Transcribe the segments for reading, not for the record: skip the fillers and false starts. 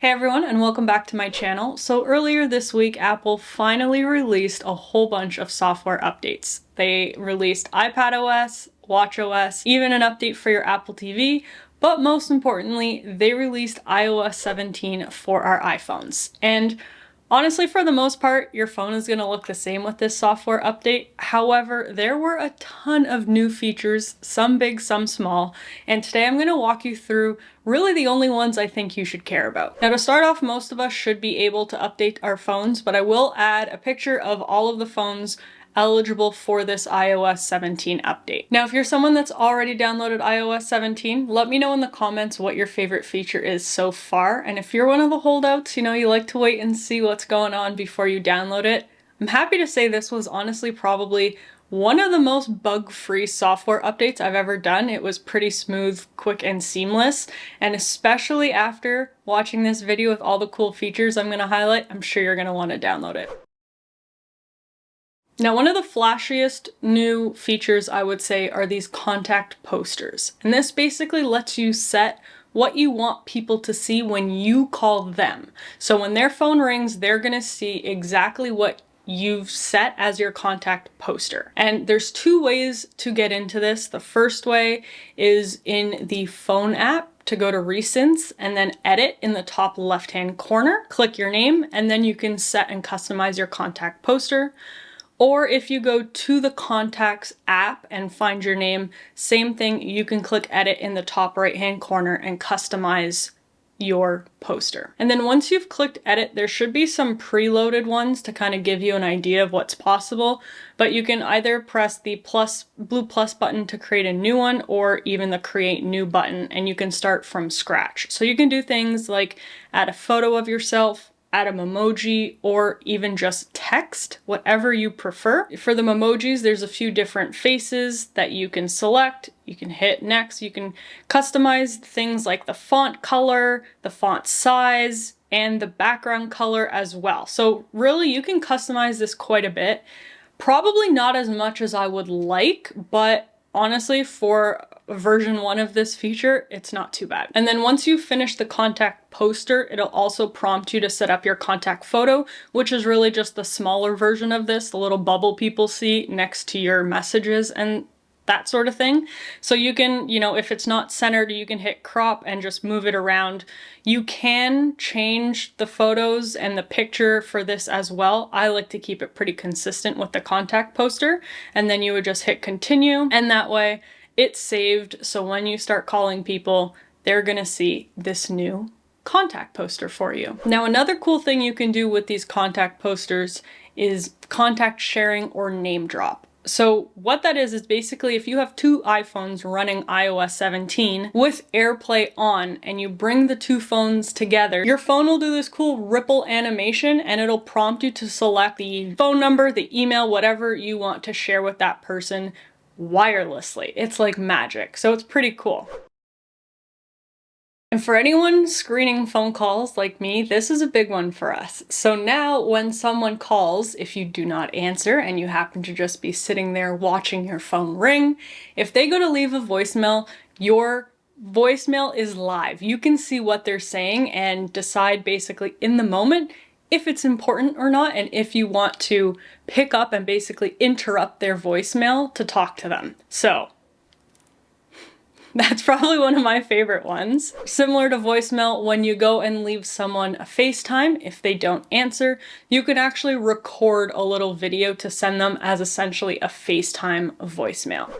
Hey everyone, and welcome back to my channel. So earlier this week, Apple finally released a whole bunch of software updates. They released iPadOS, watchOS, even an update for your Apple TV, but most importantly, they released iOS 17 for our iPhones. And honestly, for the most part, your phone is going to look the same with this software update. However, there were a ton of new features, some big, some small, and today I'm going to walk you through really the only ones I think you should care about. Now, to start off, most of us should be able to update our phones, but I will add a picture of all of the phones eligible for this iOS 17 update. Now, if you're someone that's already downloaded iOS 17, let me know in the comments what your favorite feature is so far. And if you're one of the holdouts, you like to wait and see what's going on before you download it, I'm happy to say this was honestly probably one of the most bug-free software updates I've ever done. It was pretty smooth, quick, and seamless. And especially after watching this video with all the cool features I'm going to highlight, I'm sure you're going to want to download it. Now, one of the flashiest new features I would say are these contact posters. And this basically lets you set what you want people to see when you call them. So when their phone rings, they're gonna see exactly what you've set as your contact poster. And there's two ways to get into this. The first way is in the phone app to go to Recents and then Edit in the top left-hand corner. Click your name, and then you can set and customize your contact poster. Or if you go to the Contacts app and find your name, same thing, you can click Edit in the top right-hand corner and customize your poster. And then once you've clicked Edit, there should be some preloaded ones to kind of give you an idea of what's possible, but you can either press the blue plus button to create a new one, or even the Create New button, and you can start from scratch. So you can do things like add a photo of yourself, add an emoji, or even just text, whatever you prefer. For the emojis, there's a few different faces that you can select. You can hit next. You can customize things like the font color, the font size, and the background color as well. So really, you can customize this quite a bit. Probably not as much as I would like, but honestly, for version 1 of this feature, it's not too bad. And then once you finish the contact poster, it'll also prompt you to set up your contact photo, which is really just the smaller version of this, the little bubble people see next to your messages and that sort of thing. So you can, if it's not centered, you can hit crop and just move it around. You can change the photos and the picture for this as well. I like to keep it pretty consistent with the contact poster, and then you would just hit continue, and that way it's saved. So when you start calling people, they're gonna see this new contact poster for you. Now, another cool thing you can do with these contact posters is contact sharing or name drop. So what that is basically if you have two iPhones running iOS 17 with AirPlay on and you bring the two phones together, your phone will do this cool ripple animation and it'll prompt you to select the phone number, the email, whatever you want to share with that person wirelessly. It's like magic. So it's pretty cool. And for anyone screening phone calls like me, this is a big one for us. So now when someone calls, if you do not answer and you happen to just be sitting there watching your phone ring, if they go to leave a voicemail, your voicemail is live. You can see what they're saying and decide basically in the moment if it's important or not, and if you want to pick up and basically interrupt their voicemail to talk to them. So that's probably one of my favorite ones. Similar to voicemail, when you go and leave someone a FaceTime, if they don't answer, you can actually record a little video to send them as essentially a FaceTime voicemail.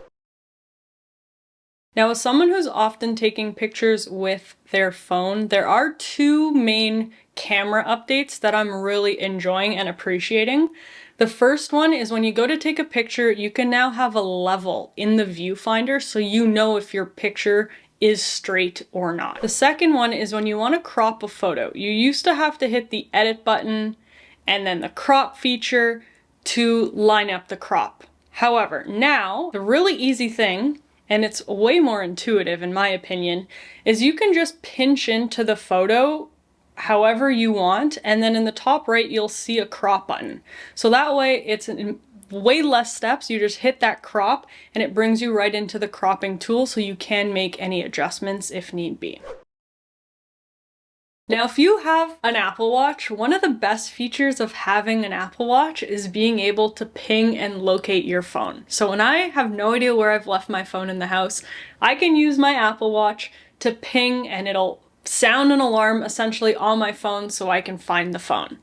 Now, as someone who's often taking pictures with their phone, there are two main camera updates that I'm really enjoying and appreciating. The first one is when you go to take a picture, you can now have a level in the viewfinder so you know if your picture is straight or not. The second one is when you want to crop a photo. You used to have to hit the edit button and then the crop feature to line up the crop. However, now the really easy thing, and it's way more intuitive in my opinion, is you can just pinch into the photo however you want, and then in the top right you'll see a crop button. So that way it's way less steps. You just hit that crop and it brings you right into the cropping tool so you can make any adjustments if need be. Now, if you have an Apple Watch, one of the best features of having an Apple Watch is being able to ping and locate your phone. So when I have no idea where I've left my phone in the house, I can use my Apple Watch to ping and it'll sound an alarm essentially on my phone so I can find the phone.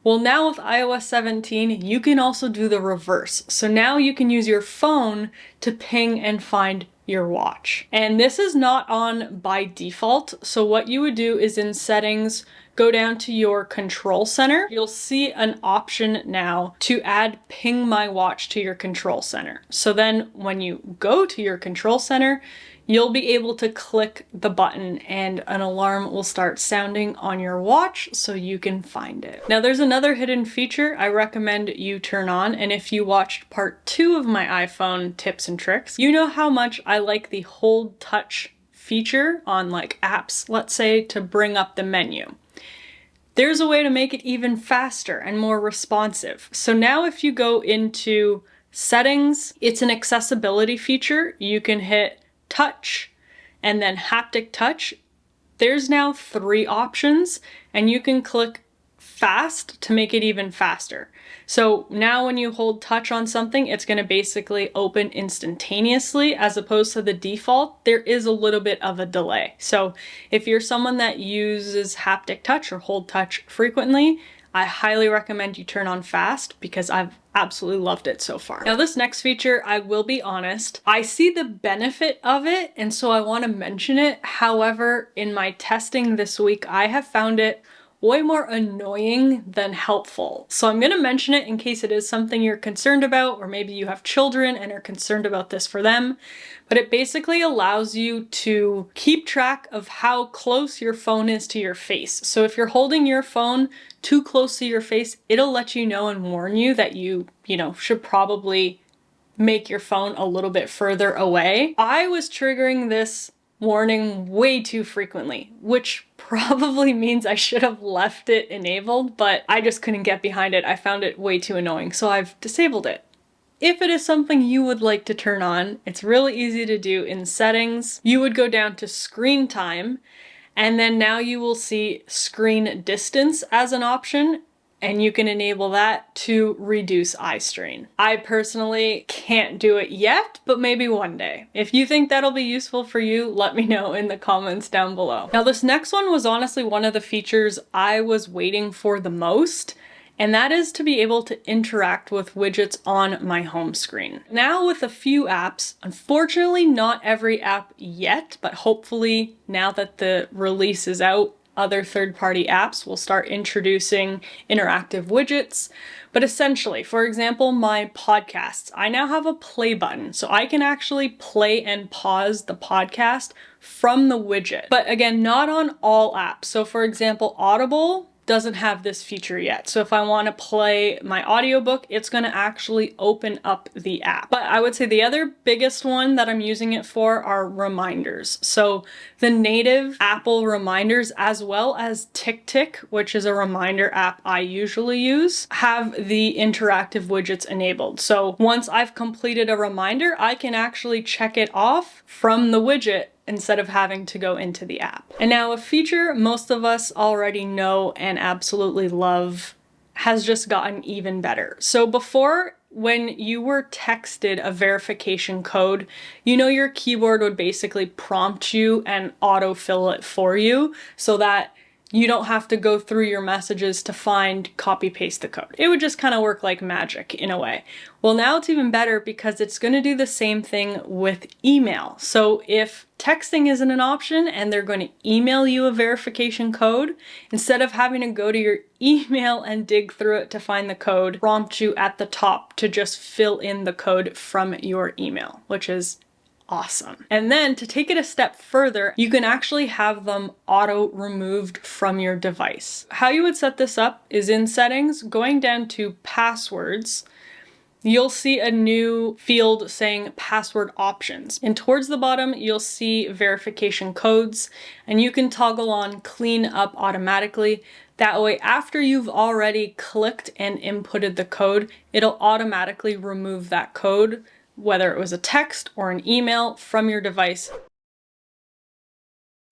Well, now with iOS 17, you can also do the reverse. So now you can use your phone to ping and find your watch. And this is not on by default. So what you would do is in settings, go down to your control center. You'll see an option now to add ping my watch to your control center. So then when you go to your control center, you'll be able to click the button and an alarm will start sounding on your watch so you can find it. Now there's another hidden feature I recommend you turn on, and if you watched part 2 of my iPhone tips and tricks, you know how much I like the hold touch feature on like apps, let's say, to bring up the menu. There's a way to make it even faster and more responsive. So now if you go into settings, it's an accessibility feature. You can hit touch and then haptic touch. There's now 3 options and you can click fast to make it even faster. So now when you hold touch on something, it's going to basically open instantaneously as opposed to the default. There is a little bit of a delay. So if you're someone that uses haptic touch or hold touch frequently, I highly recommend you turn on fast because I've absolutely loved it so far. Now this next feature, I will be honest, I see the benefit of it and so I want to mention it. However, in my testing this week, I have found it way more annoying than helpful. So I'm gonna mention it in case it is something you're concerned about, or maybe you have children and are concerned about this for them. But it basically allows you to keep track of how close your phone is to your face. So if you're holding your phone too close to your face, it'll let you know and warn you that you should probably make your phone a little bit further away. I was triggering this warning way too frequently, which probably means I should have left it enabled, but I just couldn't get behind it. I found it way too annoying, so I've disabled it. If it is something you would like to turn on, it's really easy to do in settings. You would go down to screen time, and then now you will see screen distance as an option, and you can enable that to reduce eye strain. I personally can't do it yet, but maybe one day. If you think that'll be useful for you, let me know in the comments down below. Now this next one was honestly one of the features I was waiting for the most, and that is to be able to interact with widgets on my home screen. Now with a few apps, unfortunately not every app yet, but hopefully now that the release is out, other third-party apps will start introducing interactive widgets. But essentially, for example, my podcasts, I now have a play button, so I can actually play and pause the podcast from the widget. But again, not on all apps. So for example, Audible doesn't have this feature yet. So if I want to play my audiobook, it's going to actually open up the app. But I would say the other biggest one that I'm using it for are reminders. So the native Apple reminders, as well as TickTick, which is a reminder app I usually use, have the interactive widgets enabled. So once I've completed a reminder, I can actually check it off from the widget instead of having to go into the app. And now a feature most of us already know and absolutely love has just gotten even better. So before, when you were texted a verification code, your keyboard would basically prompt you and autofill it for you so that you don't have to go through your messages to find, copy, paste the code. It would just kind of work like magic in a way. Well, now it's even better because it's going to do the same thing with email. So if texting isn't an option and they're going to email you a verification code, instead of having to go to your email and dig through it to find the code, prompt you at the top to just fill in the code from your email, which is awesome. And then to take it a step further, you can actually have them auto removed from your device. How you would set this up is in settings, going down to passwords, you'll see a new field saying password options. And towards the bottom, you'll see verification codes, and you can toggle on clean up automatically. That way, after you've already clicked and inputted the code, it'll automatically remove that code, whether it was a text or an email, from your device.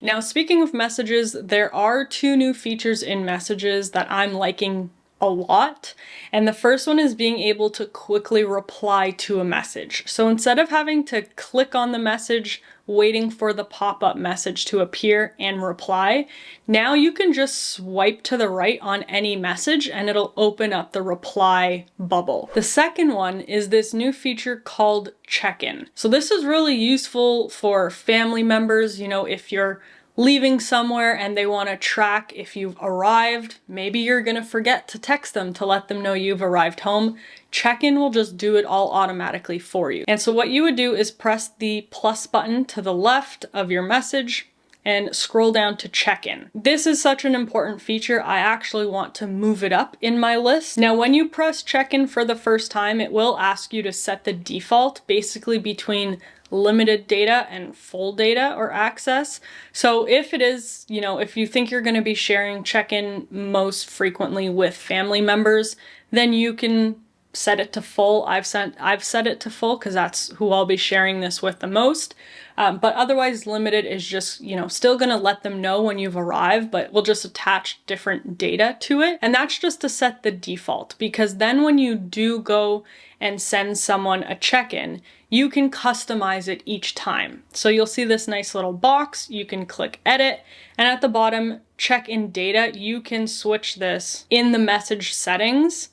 Now, speaking of messages, there are 2 new features in messages that I'm liking a lot. And the first one is being able to quickly reply to a message. So instead of having to click on the message, waiting for the pop-up message to appear and reply, now you can just swipe to the right on any message and it'll open up the reply bubble. The second one is this new feature called check-in. So this is really useful for family members, you know, if you're leaving somewhere and they want to track if you've arrived. Maybe you're going to forget to text them to let them know you've arrived home. Check-in will just do it all automatically for you. And so what you would do is press the plus button to the left of your message and scroll down to check-in. This is such an important feature, I actually want to move it up in my list. Now, when you press check-in for the first time, it will ask you to set the default basically between limited data and full data or access. So if it is, you know, if you think you're going to be sharing check-in most frequently with family members, then you can set it to full. I've set it to full because that's who I'll be sharing this with the most. But otherwise limited is just, you know, still going to let them know when you've arrived, but we'll just attach different data to it. And that's just to set the default, because then when you do go and send someone a check-in, you can customize it each time. So you'll see this nice little box, you can click edit, and at the bottom, check-in data, you can switch this in the message settings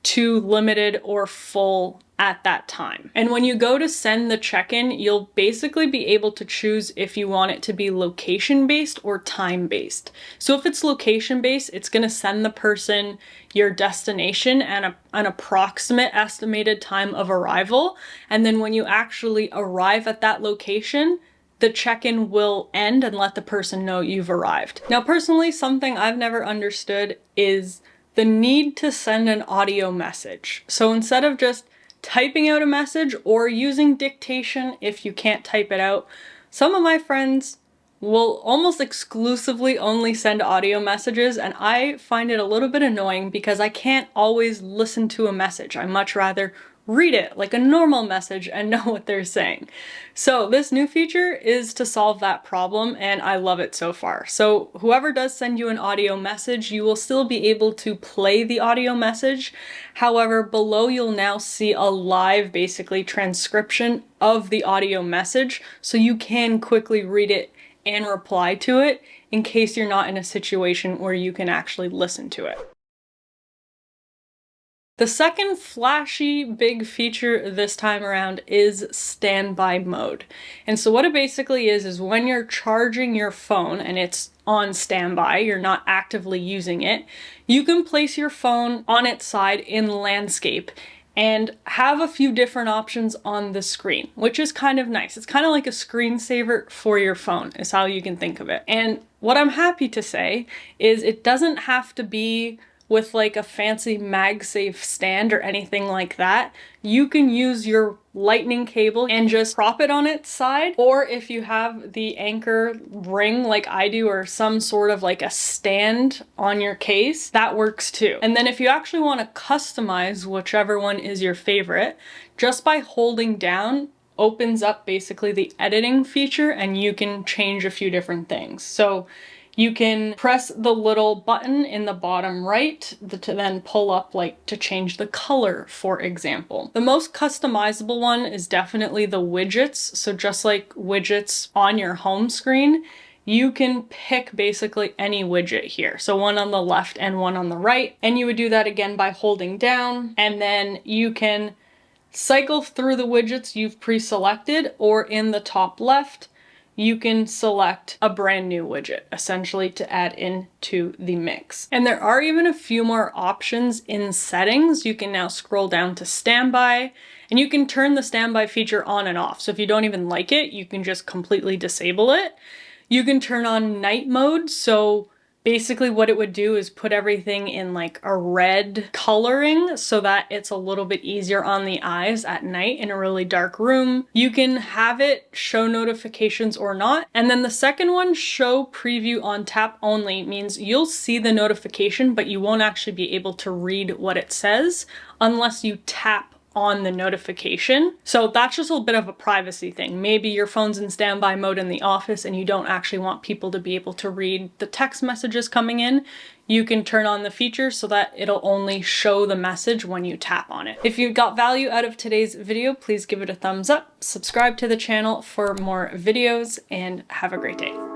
to limited or full at that time. And when you go to send the check-in, you'll basically be able to choose if you want it to be location-based or time-based. So if it's location-based, it's going to send the person your destination and an approximate estimated time of arrival. And then when you actually arrive at that location, the check-in will end and let the person know you've arrived. Now, personally, something I've never understood is the need to send an audio message. So instead of just typing out a message or using dictation if you can't type it out, some of my friends will almost exclusively only send audio messages, and I find it a little bit annoying because I can't always listen to a message. I much rather read it like a normal message and know what they're saying. So this new feature is to solve that problem, and I love it so far. So whoever does send you an audio message, you will still be able to play the audio message. However, below you'll now see a live, basically, transcription of the audio message, so you can quickly read it and reply to it in case you're not in a situation where you can actually listen to it. The second flashy big feature this time around is standby mode. And so what it basically is when you're charging your phone and it's on standby, you're not actively using it, you can place your phone on its side in landscape and have a few different options on the screen, which is kind of nice. It's kind of like a screensaver for your phone, is how you can think of it. And what I'm happy to say is it doesn't have to be with like a fancy MagSafe stand or anything like that. You can use your lightning cable and just prop it on its side, or if you have the anchor ring like I do, or some sort of like a stand on your case, that works too. And then if you actually want to customize whichever one is your favorite, just by holding down opens up basically the editing feature and you can change a few different things. So you can press the little button in the bottom right to then pull up, like to change the color, for example. The most customizable one is definitely the widgets. So just like widgets on your home screen, you can pick basically any widget here. So one on the left and one on the right. And you would do that again by holding down, and then you can cycle through the widgets you've pre-selected, or in the top left, you can select a brand new widget, essentially, to add into the mix. And there are even a few more options in settings. You can now scroll down to standby, and you can turn the standby feature on and off. So if you don't even like it, you can just completely disable it. You can turn on night mode, so basically what it would do is put everything in like a red coloring so that it's a little bit easier on the eyes at night in a really dark room. You can have it show notifications or not. And then the second one, show preview on tap only, means you'll see the notification, but you won't actually be able to read what it says unless you tap on the notification. So that's just a little bit of a privacy thing. Maybe your phone's in standby mode in the office and you don't actually want people to be able to read the text messages coming in. You can turn on the feature so that it'll only show the message when you tap on it. If you got value out of today's video, please give it a thumbs up, subscribe to the channel for more videos, and have a great day.